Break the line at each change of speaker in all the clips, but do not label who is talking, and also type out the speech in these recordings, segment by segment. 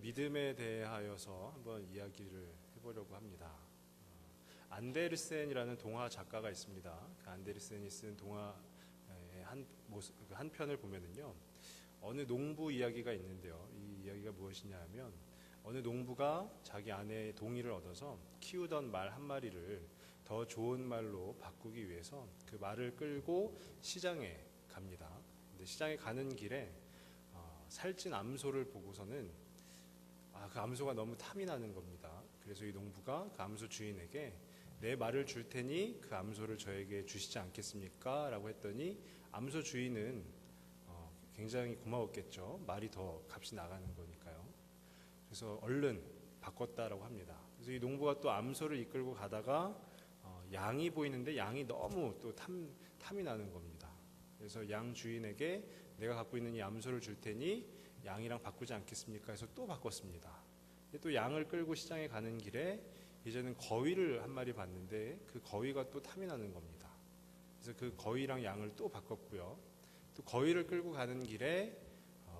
믿음에 대하여서 한번 이야기를 해보려고 합니다. 안데르센이라는 동화 작가가 있습니다. 그 안데르센이 쓴 동화의 한 편을 보면은요, 어느 농부 이야기가 있는데요. 이 이야기가 무엇이냐 하면, 어느 농부가 자기 아내의 동의를 얻어서 키우던 말 한 마리를 더 좋은 말로 바꾸기 위해서 그 말을 끌고 시장에 갑니다. 근데 시장에 가는 길에 살찐 암소를 보고서는 그 암소가 너무 탐이 나는 겁니다. 그래서 이 농부가 그 암소 주인에게 내 말을 줄 테니 그 암소를 저에게 주시지 않겠습니까? 라고 했더니 암소 주인은 굉장히 고마웠겠죠. 말이 더 값이 나가는 거니까요. 그래서 얼른 바꿨다라고 합니다. 그래서 이 농부가 또 암소를 이끌고 가다가 양이 보이는데 양이 너무 또 탐이 나는 겁니다. 그래서 양 주인에게 내가 갖고 있는 이 암소를 줄 테니 양이랑 바꾸지 않겠습니까? 해서 또 바꿨습니다. 또 양을 끌고 시장에 가는 길에 이제는 거위를 한 마리 봤는데 그 거위가 또 탐이 나는 겁니다. 그래서 그 거위랑 양을 또 바꿨고요. 또 거위를 끌고 가는 길에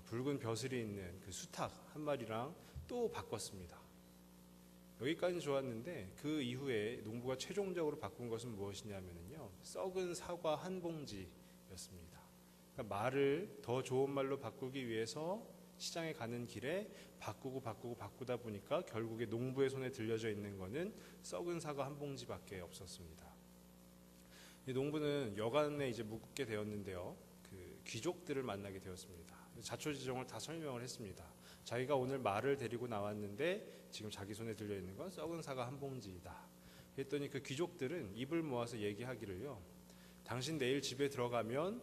붉은 벼슬이 있는 그 수탉 한 마리랑 또 바꿨습니다. 여기까지는 좋았는데 그 이후에 농부가 최종적으로 바꾼 것은 무엇이냐면요, 썩은 사과 한 봉지였습니다. 그러니까 말을 더 좋은 말로 바꾸기 위해서 시장에 가는 길에 바꾸다 보니까 결국에 농부의 손에 들려져 있는 것은 썩은 사과 한 봉지밖에 없었습니다. 이 농부는 여간에 이제 묵게 되었는데요, 그 귀족들을 만나게 되었습니다. 자초지종을 다 설명을 했습니다. 자기가 오늘 말을 데리고 나왔는데 지금 자기 손에 들려 있는 건 썩은 사과 한 봉지이다. 그랬더니 그 귀족들은 입을 모아서 얘기하기를요, 당신 내일 집에 들어가면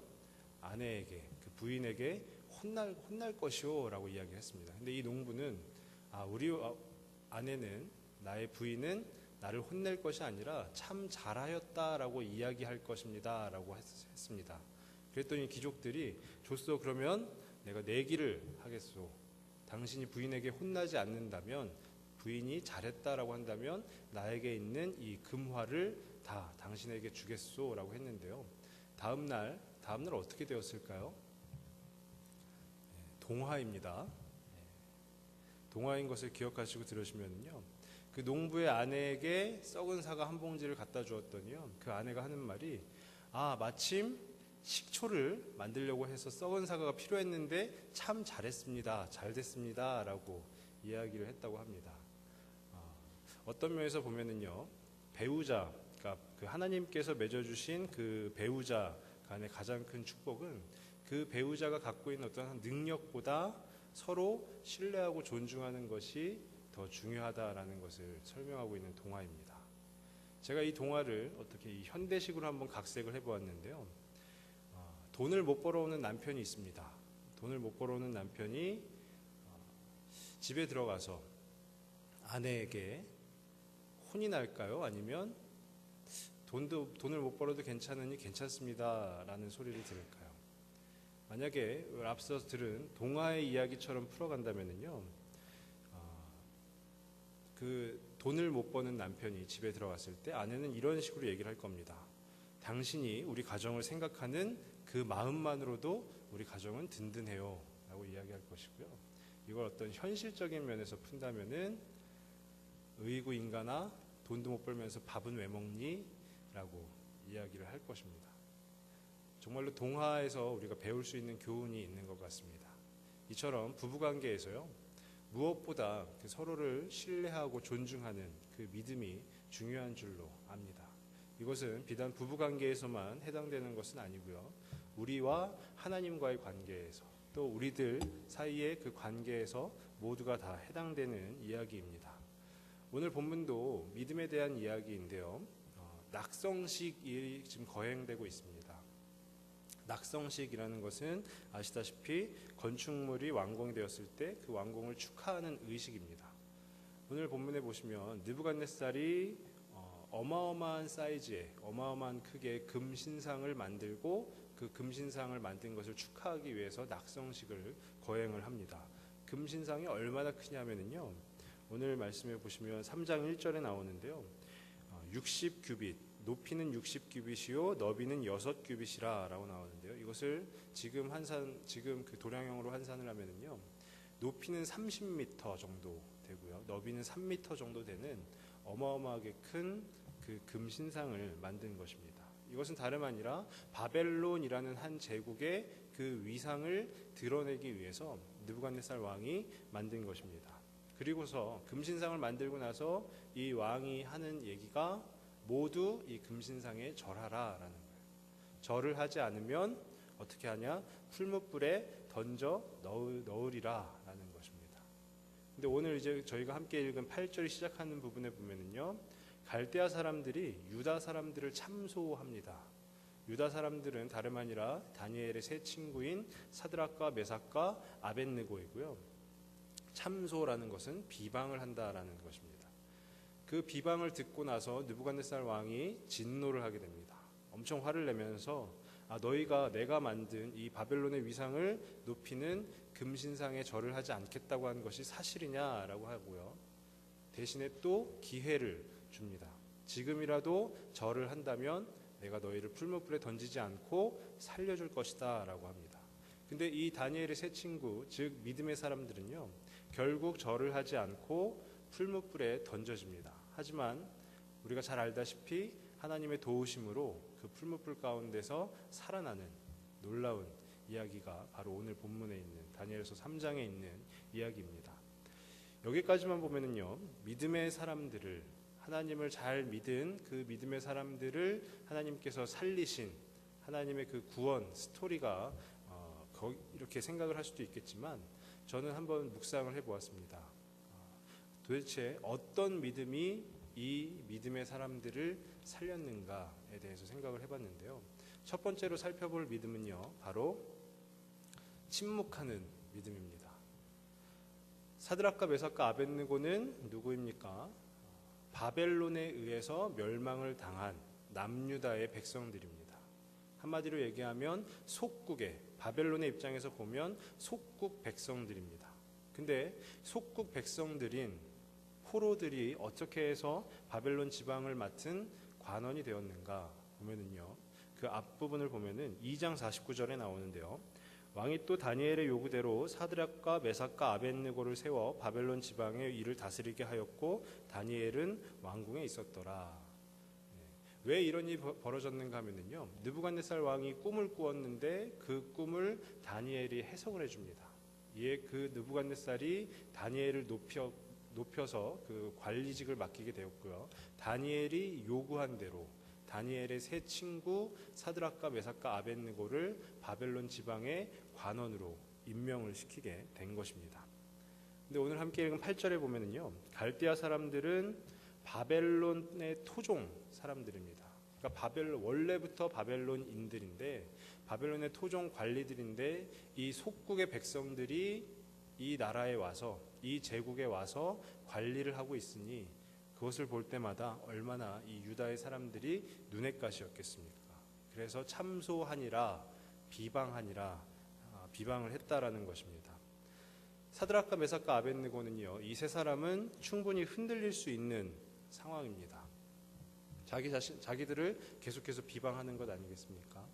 아내에게, 그 부인에게 혼날 것이오 라고 이야기를 했습니다. 근데 이 농부는 우리 아내는, 나의 부인은 나를 혼낼 것이 아니라 참 잘하였다 라고 이야기할 것입니다 라고 했습니다. 그랬더니 귀족들이 좋소, 그러면 내가 내기를 하겠소. 당신이 부인에게 혼나지 않는다면, 부인이 잘했다라고 한다면 나에게 있는 이 금화를 다 당신에게 주겠소 라고 했는데요, 다음날 어떻게 되었을까요? 동화입니다. 동화인 것을 기억하시고 들으시면요, 그 농부의 아내에게 썩은 사과 한 봉지를 갖다 주었더니요, 그 아내가 하는 말이 마침 식초를 만들려고 해서 썩은 사과가 필요했는데 참 잘했습니다, 잘 됐습니다 라고 이야기를 했다고 합니다. 어떤 면에서 보면은요, 배우자, 그러니까 그 하나님께서 맺어주신 그 배우자 간의 가장 큰 축복은 그 배우자가 갖고 있는 어떤 능력보다 서로 신뢰하고 존중하는 것이 더 중요하다라는 것을 설명하고 있는 동화입니다. 제가 이 동화를 어떻게 이 현대식으로 한번 각색을 해보았는데요, 돈을 못 벌어오는 남편이 있습니다. 돈을 못 벌어오는 남편이 집에 들어가서 아내에게 혼이 날까요? 아니면 돈을 못 벌어도 괜찮으니 괜찮습니다 라는 소리를 들을까요? 만약에 앞서 들은 동화의 이야기처럼 풀어간다면요, 그 돈을 못 버는 남편이 집에 들어갔을 때 아내는 이런 식으로 얘기를 할 겁니다. 당신이 우리 가정을 생각하는 그 마음만으로도 우리 가정은 든든해요 라고 이야기할 것이고요, 이걸 어떤 현실적인 면에서 푼다면은 의구 인간아, 돈도 못 벌면서 밥은 왜 먹니? 라고 이야기를 할 것입니다. 정말로 동화에서 우리가 배울 수 있는 교훈이 있는 것 같습니다. 이처럼 부부관계에서요, 무엇보다 그 서로를 신뢰하고 존중하는 그 믿음이 중요한 줄로 압니다. 이것은 비단 부부관계에서만 해당되는 것은 아니고요, 우리와 하나님과의 관계에서, 또 우리들 사이의 그 관계에서 모두가 다 해당되는 이야기입니다. 오늘 본문도 믿음에 대한 이야기인데요, 낙성식이 지금 거행되고 있습니다. 낙성식이라는 것은 아시다시피 건축물이 완공되었을 때 그 완공을 축하하는 의식입니다. 오늘 본문에 보시면 느부갓네살이 어마어마한 사이즈의, 어마어마한 크기의 금신상을 만들고 그 금신상을 만든 것을 축하하기 위해서 낙성식을 거행을 합니다. 금신상이 얼마나 크냐면요, 오늘 말씀해 보시면 3장 1절에 나오는데요, 60규빗, 높이는 60규빗이요 너비는 6규빗이라 라고 나오는데요, 이것을 지금 그 도량형으로 환산을 하면은요, 높이는 30m 정도 되고요. 너비는 3m 정도 되는 어마어마하게 큰 그 금신상을 만든 것입니다. 이것은 다름 아니라 바벨론이라는 한 제국의 그 위상을 드러내기 위해서 느부갓네살 왕이 만든 것입니다. 그리고서 금신상을 만들고 나서 이 왕이 하는 얘기가 모두 이 금신상에 절하라라는 거예요. 절을 하지 않으면 어떻게 하냐? 풀무불에 던져 넣으리라라는 것입니다. 근데 오늘 이제 저희가 함께 읽은 8절이 시작하는 부분에 보면은요, 갈대아 사람들이 유다 사람들을 참소합니다. 유다 사람들은 다름 아니라 다니엘의 세 친구인 사드락과 메삭과 아벳느고이고요. 참소라는 것은 비방을 한다라는 것입니다. 그 비방을 듣고 나서 느부갓네살 왕이 진노를 하게 됩니다. 엄청 화를 내면서 너희가 내가 만든 이 바벨론의 위상을 높이는 금신상에 절을 하지 않겠다고 한 것이 사실이냐라고 하고요. 대신에 또 기회를 줍니다. 지금이라도 절을 한다면 내가 너희를 풀무불에 던지지 않고 살려줄 것이다 라고 합니다. 근데 이 다니엘의 세 친구, 즉 믿음의 사람들은요, 결국 절을 하지 않고 풀무불에 던져집니다. 하지만 우리가 잘 알다시피 하나님의 도우심으로 그 풀무불 가운데서 살아나는 놀라운 이야기가 바로 오늘 본문에 있는 다니엘서 3장에 있는 이야기입니다. 여기까지만 보면은요, 믿음의 사람들을, 하나님을 잘 믿은 그 믿음의 사람들을 하나님께서 살리신 하나님의 그 구원 스토리가 이렇게 생각을 할 수도 있겠지만, 저는 한번 묵상을 해보았습니다. 도대체 어떤 믿음이 이 믿음의 사람들을 살렸는가에 대해서 생각을 해봤는데요. 첫 번째로 살펴볼 믿음은요, 바로 침묵하는 믿음입니다. 사드락과 메삭과 아벳느고는 누구입니까? 바벨론에 의해서 멸망을 당한 남유다의 백성들입니다. 한마디로 얘기하면 속국의, 바벨론의 입장에서 보면 속국 백성들입니다. 근데 속국 백성들인 포로들이 어떻게 해서 바벨론 지방을 맡은 관원이 되었는가 보면은요, 그 앞부분을 보면은 2장 49절에 나오는데요. 왕이 또 다니엘의 요구대로 사드락과 메삭과 아벳느고를 세워 바벨론 지방의 일을 다스리게 하였고 다니엘은 왕궁에 있었더라. 왜 이런 일이 벌어졌는가 하면은요, 느부갓네살 왕이 꿈을 꾸었는데 그 꿈을 다니엘이 해석을 해줍니다. 이에 그 느부갓네살이 다니엘을 높여서 그 관리직을 맡기게 되었고요. 다니엘이 요구한 대로 다니엘의 세 친구 사드락과 메삭과 아벳느고를 바벨론 지방의 관원으로 임명을 시키게 된 것입니다. 근데 오늘 함께 읽은 8절에 보면은요, 갈대아 사람들은 바벨론의 토종 사람들입니다. 그러니까 원래부터 바벨론인들인데, 바벨론의 토종 관리들인데, 이 속국의 백성들이 이 나라에 와서, 이 제국에 와서 관리를 하고 있으니 그것을 볼 때마다 얼마나 이 유다의 사람들이 눈엣 가시였겠습니까? 그래서 참소하니라, 비방을 했다라는 것입니다. 사드락과 메삭과 아벳느고는요, 이 세 사람은 충분히 흔들릴 수 있는 상황입니다. 자기들을 계속해서 비방하는 것 아니겠습니까?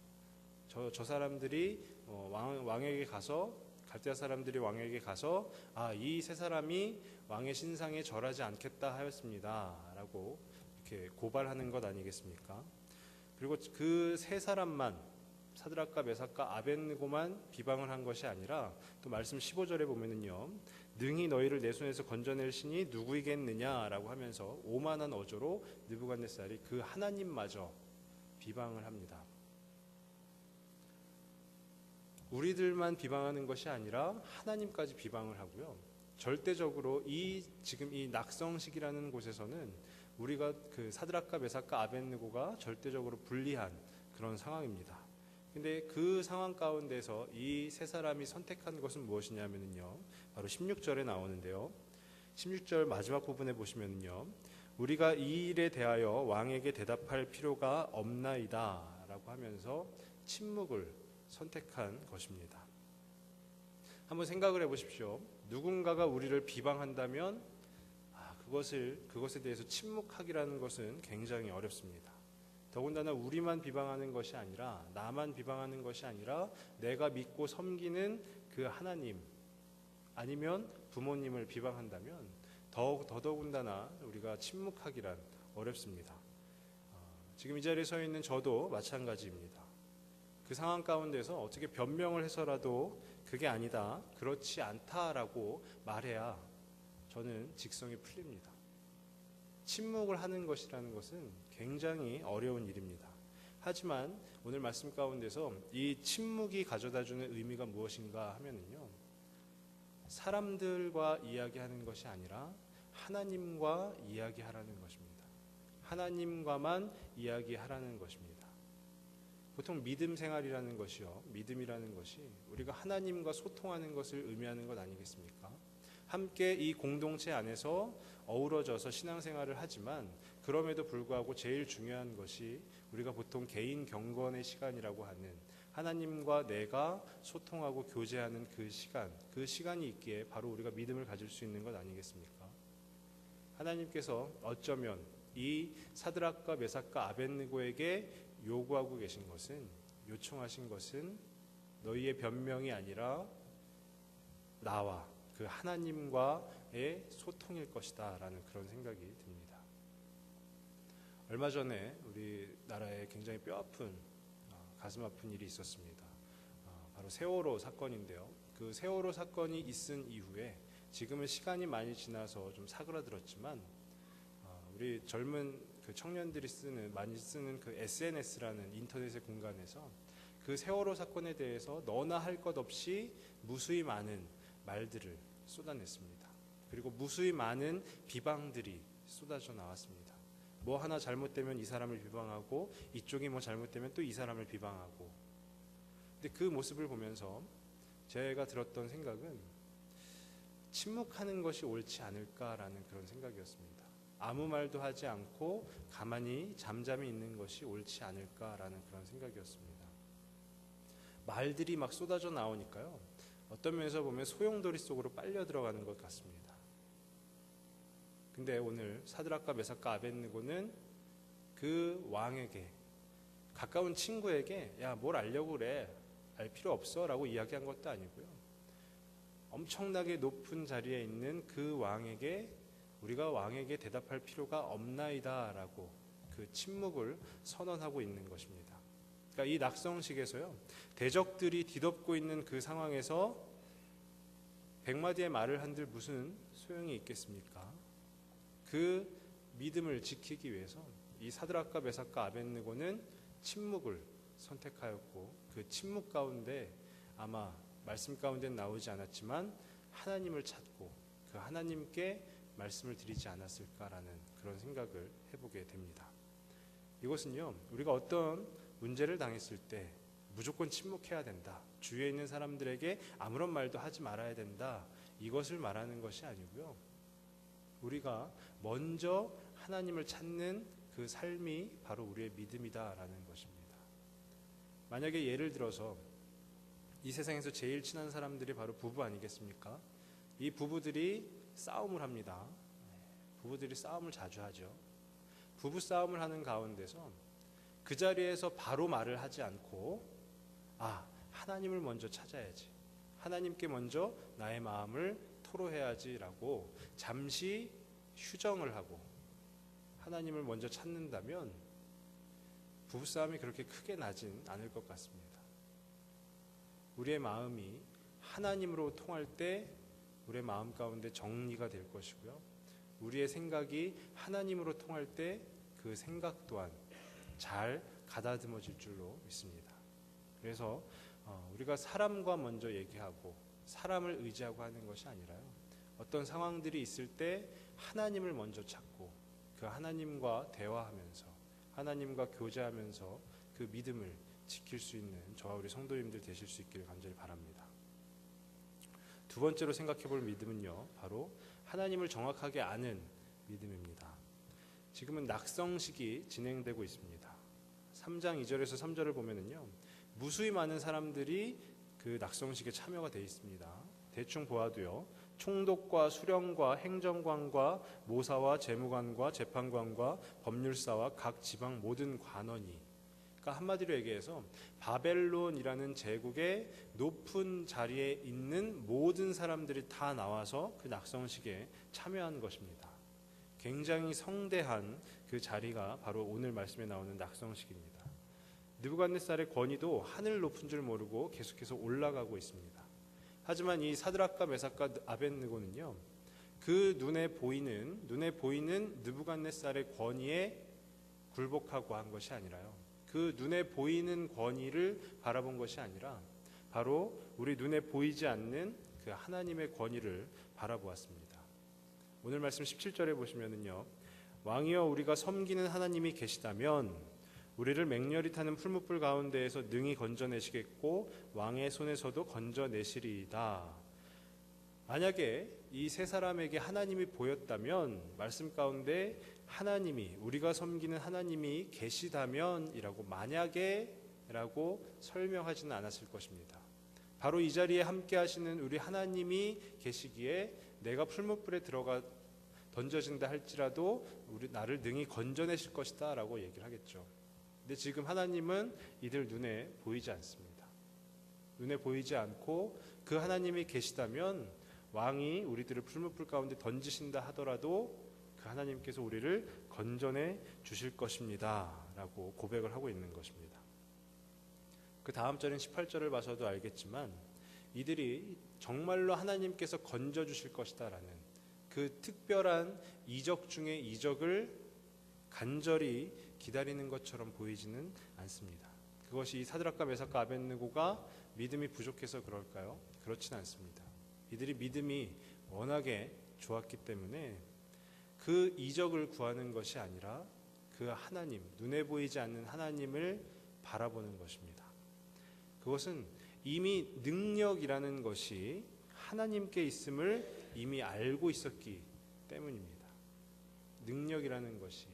저 사람들이 왕에게 가서, 갈대아 사람들이 왕에게 가서 이 세 사람이 왕의 신상에 절하지 않겠다 하였습니다 라고 이렇게 고발하는 것 아니겠습니까? 그리고 그 세 사람만, 사드락과 메삭과 아벳느고만 비방을 한 것이 아니라 또 말씀 15절에 보면은요, 능히 너희를 내 손에서 건져낼 신이 누구이겠느냐라고 하면서 오만한 어조로 느부갓네살이 그 하나님마저 비방을 합니다. 우리들만 비방하는 것이 아니라 하나님까지 비방을 하고요. 절대적으로 지금 이 낙성식이라는 곳에서는 우리가 그 사드락과 메삭과 아벳느고가 절대적으로 불리한 그런 상황입니다. 근데 그 상황 가운데서 이 세 사람이 선택한 것은 무엇이냐면요, 바로 16절에 나오는데요. 16절 마지막 부분에 보시면요, 우리가 이 일에 대하여 왕에게 대답할 필요가 없나이다 라고 하면서 침묵을 선택한 것입니다. 한번 생각을 해보십시오. 누군가가 우리를 비방한다면 그것에 대해서 침묵하기라는 것은 굉장히 어렵습니다. 더군다나 우리만 비방하는 것이 아니라, 나만 비방하는 것이 아니라 내가 믿고 섬기는 그 하나님 아니면 부모님을 비방한다면 더더군다나 우리가 침묵하기란 어렵습니다. 지금 이 자리에 서 있는 저도 마찬가지입니다. 그 상황 가운데서 어떻게 변명을 해서라도 그게 아니다, 그렇지 않다라고 말해야 저는 직성이 풀립니다. 침묵을 하는 것이라는 것은 굉장히 어려운 일입니다. 하지만 오늘 말씀 가운데서 이 침묵이 가져다주는 의미가 무엇인가 하면은요, 사람들과 이야기하는 것이 아니라 하나님과 이야기하라는 것입니다. 하나님과만 이야기하라는 것입니다. 보통 믿음 생활이라는 것이요, 믿음이라는 것이 우리가 하나님과 소통하는 것을 의미하는 것 아니겠습니까? 함께 이 공동체 안에서 어우러져서 신앙생활을 하지만 그럼에도 불구하고 제일 중요한 것이 우리가 보통 개인 경건의 시간이라고 하는 하나님과 내가 소통하고 교제하는 그 시간이 있기에 바로 우리가 믿음을 가질 수 있는 것 아니겠습니까? 하나님께서 어쩌면 이 사드락과 메삭과 아벳느고에게 요청하신 것은 너희의 변명이 아니라 나와 그 하나님과의 소통일 것이다 라는 그런 생각이 듭니다. 얼마 전에 우리나라에 굉장히 뼈아픈 가슴 아픈 일이 있었습니다. 바로 세월호 사건인데요. 그 세월호 사건이 있은 이후에 지금은 시간이 많이 지나서 좀 사그라들었지만 우리 젊은 그 청년들이 많이 쓰는 그 SNS라는 인터넷의 공간에서 그 세월호 사건에 대해서 너나 할 것 없이 무수히 많은 말들을 쏟아냈습니다. 그리고 무수히 많은 비방들이 쏟아져 나왔습니다. 뭐 하나 잘못되면 이 사람을 비방하고 이쪽이 뭐 잘못되면 또 이 사람을 비방하고. 근데 그 모습을 보면서 제가 들었던 생각은 침묵하는 것이 옳지 않을까라는 그런 생각이었습니다. 아무 말도 하지 않고 가만히 잠잠히 있는 것이 옳지 않을까라는 그런 생각이었습니다. 말들이 막 쏟아져 나오니까요, 어떤 면에서 보면 소용돌이 속으로 빨려 들어가는 것 같습니다. 근데 오늘 사드락과 메삭과 아벳느고는 그 왕에게, 가까운 친구에게 야, 뭘 알려고 그래, 알 필요 없어 라고 이야기한 것도 아니고요, 엄청나게 높은 자리에 있는 그 왕에게 우리가 왕에게 대답할 필요가 없나이다 라고 그 침묵을 선언하고 있는 것입니다. 그러니까 이 낙성식에서요, 대적들이 뒤덮고 있는 그 상황에서 100마디의 말을 한들 무슨 소용이 있겠습니까? 그 믿음을 지키기 위해서 이 사드락과 메삭과 아벳느고는 침묵을 선택하였고, 그 침묵 가운데 아마 말씀 가운데는 나오지 않았지만 하나님을 찾고 그 하나님께 말씀을 드리지 않았을까라는 그런 생각을 해보게 됩니다. 이것은요, 우리가 어떤 문제를 당했을 때 무조건 침묵해야 된다, 주위에 있는 사람들에게 아무런 말도 하지 말아야 된다, 이것을 말하는 것이 아니고요, 우리가 먼저 하나님을 찾는 그 삶이 바로 우리의 믿음이다라는 것입니다. 만약에 예를 들어서 이 세상에서 제일 친한 사람들이 바로 부부 아니겠습니까? 이 부부들이 싸움을 합니다. 부부들이 싸움을 자주 하죠. 부부 싸움을 하는 가운데서 그 자리에서 바로 말을 하지 않고 하나님을 먼저 찾아야지, 하나님께 먼저 나의 마음을 토로해야지라고 잠시 휴정을 하고 하나님을 먼저 찾는다면 부부싸움이 그렇게 크게 나진 않을 것 같습니다. 우리의 마음이 하나님으로 통할 때 우리의 마음 가운데 정리가 될 것이고요, 우리의 생각이 하나님으로 통할 때 그 생각 또한 잘 가다듬어질 줄로 믿습니다. 그래서 우리가 사람과 먼저 얘기하고 사람을 의지하고 하는 것이 아니라요, 어떤 상황들이 있을 때 하나님을 먼저 찾고 그 하나님과 대화하면서 하나님과 교제하면서 그 믿음을 지킬 수 있는 저와 우리 성도님들 되실 수 있기를 간절히 바랍니다. 두 번째로 생각해 볼 믿음은요, 바로 하나님을 정확하게 아는 믿음입니다. 지금은 낙성식이 진행되고 있습니다. 3장 2절에서 3절을 보면은요, 무수히 많은 사람들이 그 낙성식에 참여가 되어 있습니다. 대충 보아도요, 총독과 수령과 행정관과 모사와 재무관과 재판관과 법률사와 각 지방 모든 관원이, 그러니까 그러니까 한마디로 얘기해서 바벨론이라는 제국의 높은 자리에 있는 모든 사람들이 다 나와서 그 낙성식에 참여한 것입니다. 굉장히 성대한 그 자리가 바로 오늘 말씀에 나오는 낙성식입니다. 느부갓네살의 권위도 하늘 높은 줄 모르고 계속해서 올라가고 있습니다. 하지만 이 사드락과 메삭과 아벳느고는요, 그 눈에 보이는 느부갓네살의 권위에 굴복하고 한 것이 아니라요, 그 눈에 보이는 권위를 바라본 것이 아니라 바로 우리 눈에 보이지 않는 그 하나님의 권위를 바라보았습니다. 오늘 말씀 17절에 보시면은요, 왕이여 우리가 섬기는 하나님이 계시다면 우리를 맹렬히 타는 풀무불 가운데에서 능히 건져내시겠고 왕의 손에서도 건져내시리이다. 만약에 이 세 사람에게 하나님이 보였다면 말씀 가운데 하나님이, 우리가 섬기는 하나님이 계시다면이라고 만약에 라고 설명하지는 않았을 것입니다. 바로 이 자리에 함께 하시는 우리 하나님이 계시기에 내가 풀무불에 들어가 던져진다 할지라도 나를 능히 건져내실 것이다 라고 얘기를 하겠죠. 근데 지금 하나님은 이들 눈에 보이지 않습니다. 눈에 보이지 않고 그 하나님이 계시다면 왕이 우리들을 풀무불 가운데 던지신다 하더라도 그 하나님께서 우리를 건져내 주실 것입니다 라고 고백을 하고 있는 것입니다. 그 다음 절인 18절을 봐서도 알겠지만 이들이 정말로 하나님께서 건져 주실 것이다 라는 그 특별한 이적 중의 이적을 간절히 기다리는 것처럼 보이지는 않습니다. 그것이 사드락과 메삭과 아벳느고가 믿음이 부족해서 그럴까요? 그렇진 않습니다. 이들이 믿음이 워낙에 좋았기 때문에 그 이적을 구하는 것이 아니라 그 하나님, 눈에 보이지 않는 하나님을 바라보는 것입니다. 그것은 이미 능력이라는 것이 하나님께 있음을 이미 알고 있었기 때문입니다. 능력이라는 것이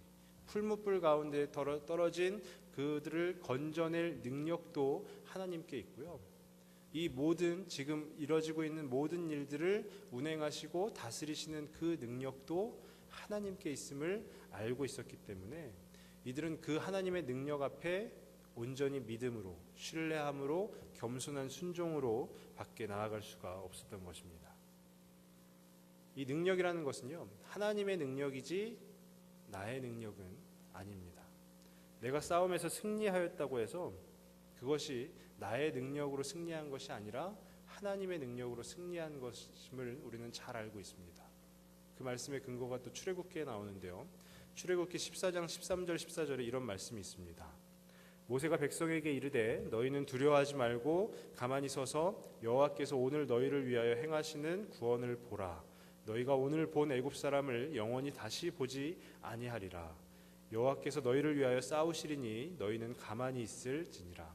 풀무불 가운데 떨어진 그들을 건져낼 능력도 하나님께 있고요. 이 모든 지금 이뤄지고 있는 모든 일들을 운행하시고 다스리시는 그 능력도 하나님께 있음을 알고 있었기 때문에 이들은 그 하나님의 능력 앞에 온전히 믿음으로, 신뢰함으로, 겸손한 순종으로 밖에 나아갈 수가 없었던 것입니다. 이 능력이라는 것은요, 하나님의 능력이지 나의 능력은 아닙니다. 내가 싸움에서 승리하였다고 해서 그것이 나의 능력으로 승리한 것이 아니라 하나님의 능력으로 승리한 것임을 우리는 잘 알고 있습니다. 그 말씀의 근거가 또 출애굽기에 나오는데요. 출애굽기 14장 13절 14절에 이런 말씀이 있습니다. 모세가 백성에게 이르되 너희는 두려워하지 말고 가만히 서서 여호와께서 오늘 너희를 위하여 행하시는 구원을 보라. 너희가 오늘 본 애굽 사람을 영원히 다시 보지 아니하리라. 여호와께서 너희를 위하여 싸우시리니 너희는 가만히 있을지니라.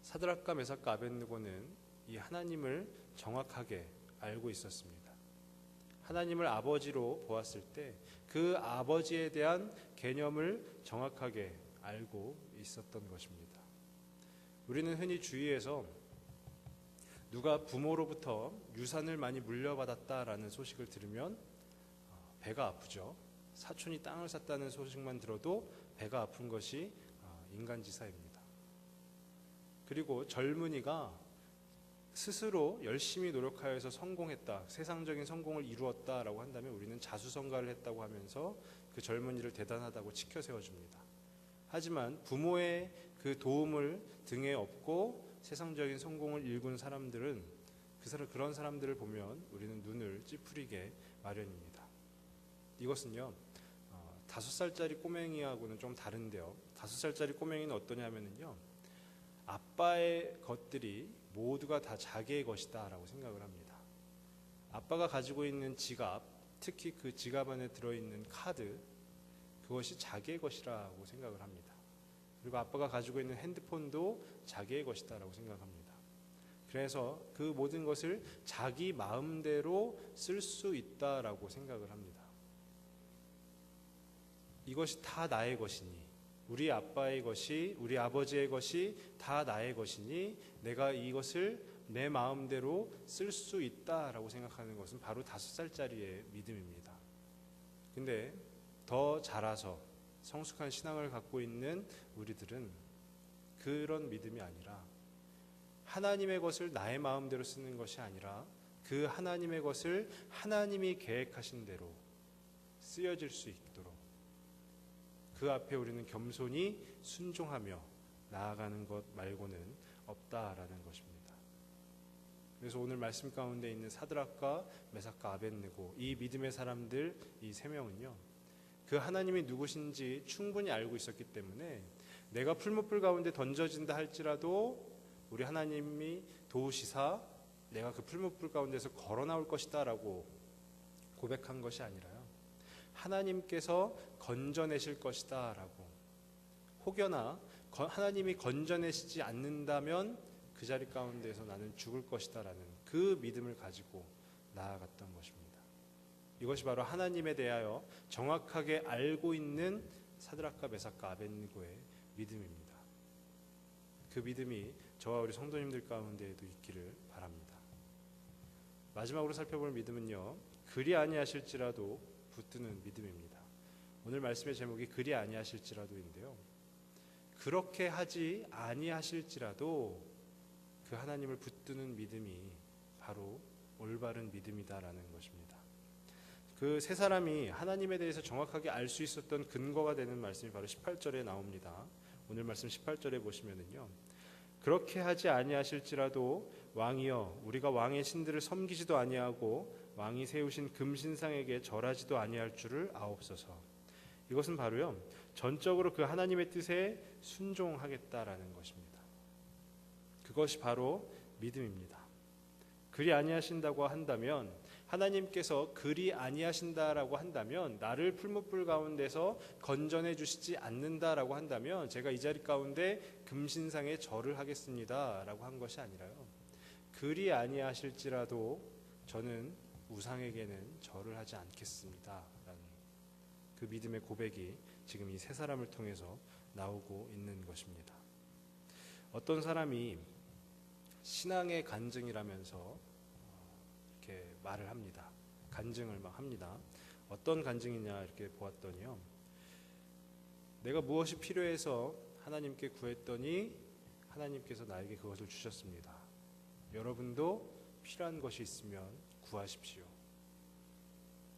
사드락과 메삭과 아벳느고는 이 하나님을 정확하게 알고 있었습니다. 하나님을 아버지로 보았을 때 그 아버지에 대한 개념을 정확하게 알고 있었던 것입니다. 우리는 흔히 주위에서 누가 부모로부터 유산을 많이 물려받았다라는 소식을 들으면 배가 아프죠. 사촌이 땅을 샀다는 소식만 들어도 배가 아픈 것이 인간지사입니다. 그리고 젊은이가 스스로 열심히 노력하여서 성공했다, 세상적인 성공을 이루었다라고 한다면 우리는 자수성가를 했다고 하면서 그 젊은이를 대단하다고 치켜 세워줍니다. 하지만 부모의 그 도움을 등에 업고 세상적인 성공을 일군 사람들은 그런 사람들을 보면 우리는 눈을 찌푸리게 마련입니다. 이것은요, 5살짜리 꼬맹이하고는 좀 다른데요. 5살짜리 꼬맹이는 어떠냐면요, 아빠의 것들이 모두가 다 자기의 것이다 라고 생각을 합니다. 아빠가 가지고 있는 지갑, 특히 그 지갑 안에 들어있는 카드, 그것이 자기의 것이라고 생각을 합니다. 그리고 아빠가 가지고 있는 핸드폰도 자기의 것이다 라고 생각합니다. 그래서 그 모든 것을 자기 마음대로 쓸 수 있다라고 생각을 합니다. 이것이 다 나의 것이니, 우리 아빠의 것이, 우리 아버지의 것이 다 나의 것이니 내가 이것을 내 마음대로 쓸 수 있다라고 생각하는 것은 바로 5살짜리의 믿음입니다. 근데 더 자라서 성숙한 신앙을 갖고 있는 우리들은 그런 믿음이 아니라 하나님의 것을 나의 마음대로 쓰는 것이 아니라 그 하나님의 것을 하나님이 계획하신 대로 쓰여질 수 있도록 그 앞에 우리는 겸손히 순종하며 나아가는 것 말고는 없다라는 것입니다. 그래서 오늘 말씀 가운데 있는 사드락과 메삭과 아벳느고 이 믿음의 사람들 이 세 명은요, 그 하나님이 누구신지 충분히 알고 있었기 때문에 내가 풀무불 가운데 던져진다 할지라도 우리 하나님이 도우시사 내가 그 풀무불 가운데서 걸어 나올 것이다 라고 고백한 것이 아니라요, 하나님께서 건져내실 것이다 라고, 혹여나 하나님이 건져내시지 않는다면 그 자리 가운데에서 나는 죽을 것이다 라는 그 믿음을 가지고 나아갔던 것입니다. 이것이 바로 하나님에 대하여 정확하게 알고 있는 사드락과 메삭과 아벳느고의 믿음입니다. 그 믿음이 저와 우리 성도님들 가운데에도 있기를 바랍니다. 마지막으로 살펴볼 믿음은요, 그리 아니하실지라도 붙드는 믿음입니다. 오늘 말씀의 제목이 그리 아니하실지라도인데요, 그렇게 하지 아니하실지라도 그 하나님을 붙드는 믿음이 바로 올바른 믿음이다라는 것입니다. 그 세 사람이 하나님에 대해서 정확하게 알 수 있었던 근거가 되는 말씀이 바로 18절에 나옵니다. 오늘 말씀 18절에 보시면은요, 그렇게 하지 아니하실지라도 왕이여 우리가 왕의 신들을 섬기지도 아니하고 왕이 세우신 금신상에게 절하지도 아니할 줄을 아옵소서. 이것은 바로요, 전적으로 그 하나님의 뜻에 순종하겠다라는 것입니다. 그것이 바로 믿음입니다. 그리 아니하신다고 한다면, 하나님께서 그리 아니하신다라고 한다면, 나를 풀무불 가운데서 건져내 주시지 않는다라고 한다면 제가 이 자리 가운데 금신상에 절을 하겠습니다라고 한 것이 아니라요, 그리 아니하실지라도 저는 우상에게는 절을 하지 않겠습니다라는 그 믿음의 고백이 지금 이 세 사람을 통해서 나오고 있는 것입니다. 어떤 사람이 신앙의 간증이라면서 이렇게 말을 합니다. 간증을 막 합니다. 어떤 간증이냐 이렇게 보았더니요, 내가 무엇이 필요해서 하나님께 구했더니 하나님께서 나에게 그것을 주셨습니다. 여러분도 필요한 것이 있으면 구하십시오.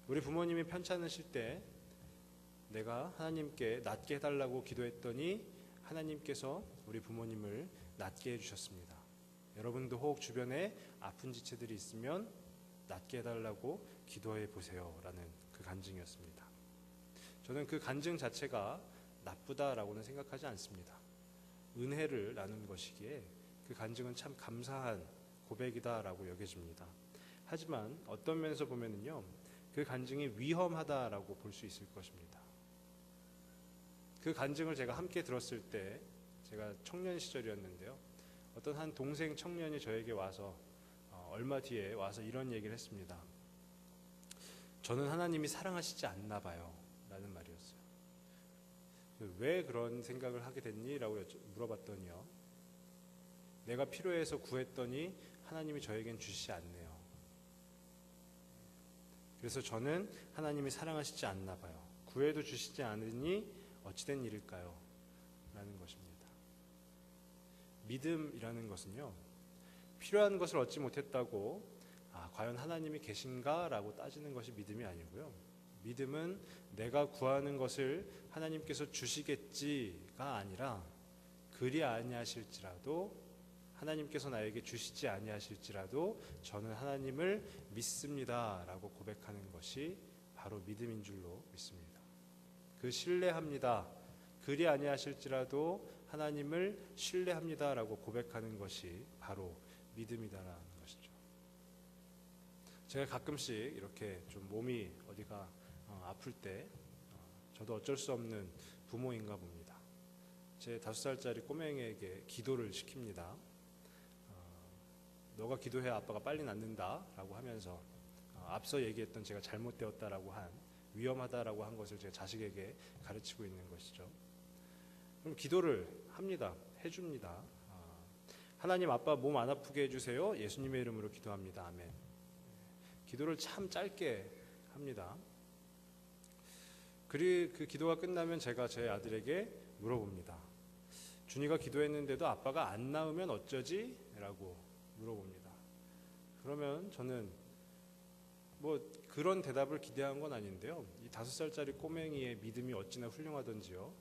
우리 부모님이 편찮으실 때 내가 하나님께 낫게 해달라고 기도했더니 하나님께서 우리 부모님을 낫게 해주셨습니다. 여러분도 혹 주변에 아픈 지체들이 있으면 낫게 해달라고 기도해 보세요 라는 그 간증이었습니다. 저는 그 간증 자체가 나쁘다라고는 생각하지 않습니다. 은혜를 나눈 것이기에 그 간증은 참 감사한 고백이다라고 여겨집니다. 하지만 어떤 면에서 보면은요, 그 간증이 위험하다라고 볼 수 있을 것입니다. 그 간증을 제가 함께 들었을 때, 제가 청년 시절이었는데요, 어떤 한 동생 청년이 저에게 와서 얼마 뒤에 와서 이런 얘기를 했습니다. 저는 하나님이 사랑하시지 않나 봐요 라는 말이었어요. 왜 그런 생각을 하게 됐니? 라고 물어봤더니요, 내가 필요해서 구했더니 하나님이 저에겐 주시지 않네요. 그래서 저는 하나님이 사랑하시지 않나 봐요. 구해도 주시지 않으니 어찌된 일일까요? 라는 것입니다. 믿음이라는 것은요, 필요한 것을 얻지 못했다고 과연 하나님이 계신가? 라고 따지는 것이 믿음이 아니고요, 믿음은 내가 구하는 것을 하나님께서 주시겠지가 아니라 그리 아니하실지라도, 하나님께서 나에게 주시지 아니하실지라도 저는 하나님을 믿습니다 라고 고백하는 것이 바로 믿음인 줄로 믿습니다. 그 신뢰합니다, 그리 아니하실지라도 하나님을 신뢰합니다 라고 고백하는 것이 바로 믿음이다라는 것이죠. 제가 가끔씩 이렇게 좀 몸이 어디가 아플 때 저도 어쩔 수 없는 부모인가 봅니다. 제 5살짜리 꼬맹이에게 기도를 시킵니다. 너가 기도해 아빠가 빨리 낫는다 라고 하면서 앞서 얘기했던 제가 잘못되었다라고 한, 위험하다라고 한 것을 제 자식에게 가르치고 있는 것이죠. 그럼 기도를 합니다. 해줍니다. 하나님 아빠 몸 안 아프게 해주세요. 예수님의 이름으로 기도합니다. 아멘. 기도를 참 짧게 합니다. 그 기도가 끝나면 제가 제 아들에게 물어봅니다. 준이가 기도했는데도 아빠가 안 나오면 어쩌지? 라고 물어봅니다. 그러면 저는 뭐 그런 대답을 기대한 건 아닌데요. 이 5살짜리 꼬맹이의 믿음이 어찌나 훌륭하던지요.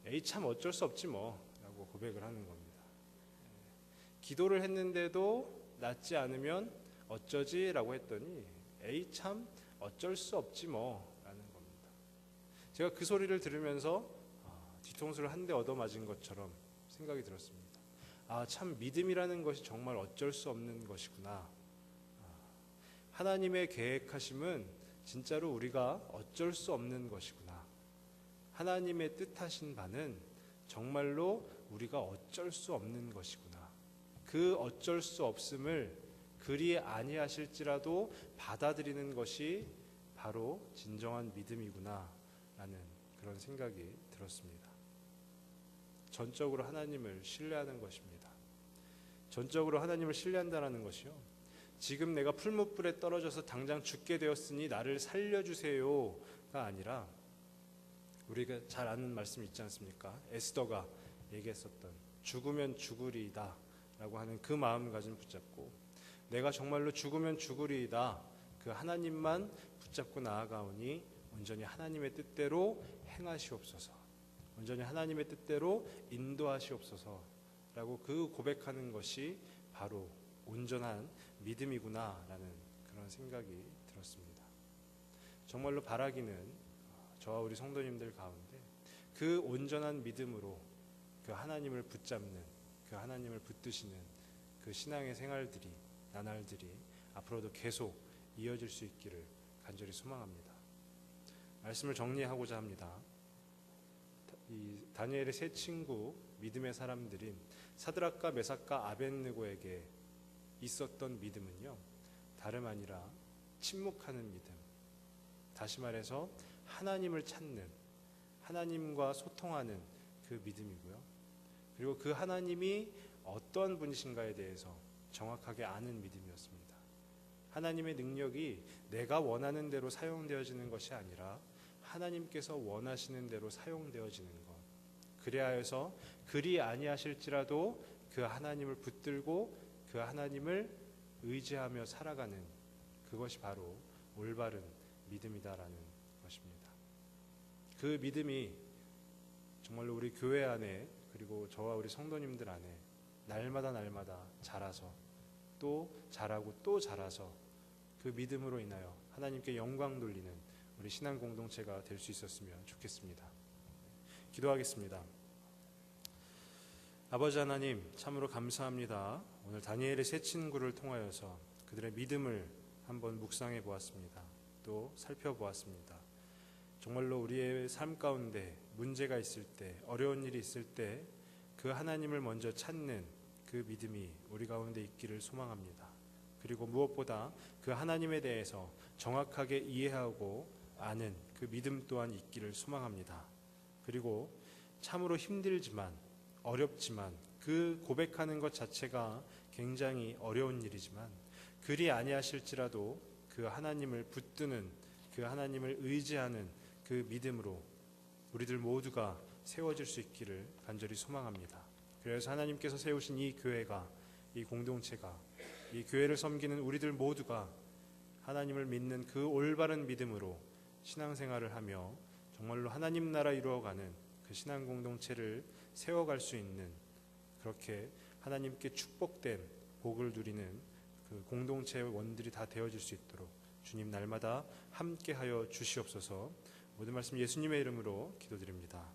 에이 참 어쩔 수 없지 뭐 라고 고백을 하는 겁니다. 기도를 했는데도 낫지 않으면 어쩌지? 라고 했더니 에이 참 어쩔 수 없지 뭐 라는 겁니다. 제가 그 소리를 들으면서 뒤통수를 한 대 얻어맞은 것처럼 생각이 들었습니다. 참 믿음이라는 것이 정말 어쩔 수 없는 것이구나. 하나님의 계획하심은 진짜로 우리가 어쩔 수 없는 것이구나. 하나님의 뜻하신 바는 정말로 우리가 어쩔 수 없는 것이구나. 그 어쩔 수 없음을 그리 아니하실지라도 받아들이는 것이 바로 진정한 믿음이구나 라는 그런 생각이 들었습니다. 전적으로 하나님을 신뢰하는 것입니다. 전적으로 하나님을 신뢰한다는 것이요. 지금 내가 풀무불에 떨어져서 당장 죽게 되었으니 나를 살려주세요가 아니라 우리가 잘 아는 말씀 있지 않습니까? 에스더가 얘기했었던 죽으면 죽으리이다 라고 하는 그 마음가짐 붙잡고 내가 정말로 죽으면 죽으리이다 그 하나님만 붙잡고 나아가오니 온전히 하나님의 뜻대로 행하시옵소서, 온전히 하나님의 뜻대로 인도하시옵소서 라고 그 고백하는 것이 바로 온전한 믿음이구나 라는 그런 생각이 들었습니다. 정말로 바라기는 저와 우리 성도님들 가운데 그 온전한 믿음으로 그 하나님을 붙잡는, 그 하나님을 붙드시는 그 신앙의 생활들이, 나날들이 앞으로도 계속 이어질 수 있기를 간절히 소망합니다. 말씀을 정리하고자 합니다. 이 다니엘의 세 친구 믿음의 사람들인 사드락과 메삭과 아벳느고에게 있었던 믿음은요, 다름 아니라 침묵하는 믿음, 다시 말해서 하나님을 찾는, 하나님과 소통하는 그 믿음이고요. 그리고 그 하나님이 어떤 분이신가에 대해서 정확하게 아는 믿음이었습니다. 하나님의 능력이 내가 원하는 대로 사용되어지는 것이 아니라 하나님께서 원하시는 대로 사용되어지는 것. 그리하여서 그리 아니하실지라도 그 하나님을 붙들고 그 하나님을 의지하며 살아가는 그것이 바로 올바른 믿음이다라는 것입니다. 그 믿음이 정말로 우리 교회 안에 그리고 저와 우리 성도님들 안에 날마다 자라서 또 자라고 또 자라서 그 믿음으로 인하여 하나님께 영광 돌리는 우리 신앙 공동체가 될 수 있었으면 좋겠습니다. 기도하겠습니다. 아버지 하나님, 참으로 감사합니다. 오늘 다니엘의 세 친구를 통하여서 그들의 믿음을 한번 묵상해 보았습니다. 또 살펴보았습니다. 정말로 우리의 삶 가운데 문제가 있을 때, 어려운 일이 있을 때 그 하나님을 먼저 찾는 그 믿음이 우리 가운데 있기를 소망합니다. 그리고 무엇보다 그 하나님에 대해서 정확하게 이해하고 아는 그 믿음 또한 있기를 소망합니다. 그리고 참으로 힘들지만 어렵지만 그 고백하는 것 자체가 굉장히 어려운 일이지만 그리 아니하실지라도 그 하나님을 붙드는, 그 하나님을 의지하는 그 믿음으로 우리들 모두가 세워질 수 있기를 간절히 소망합니다. 그래서 하나님께서 세우신 이 교회가, 이 공동체가, 이 교회를 섬기는 우리들 모두가 하나님을 믿는 그 올바른 믿음으로 신앙생활을 하며 정말로 하나님 나라 이루어가는 그 신앙 공동체를 세워갈 수 있는, 그렇게 하나님께 축복된 복을 누리는 그 공동체의 원들이 다 되어질 수 있도록 주님 날마다 함께하여 주시옵소서. 모든 말씀 예수님의 이름으로 기도드립니다.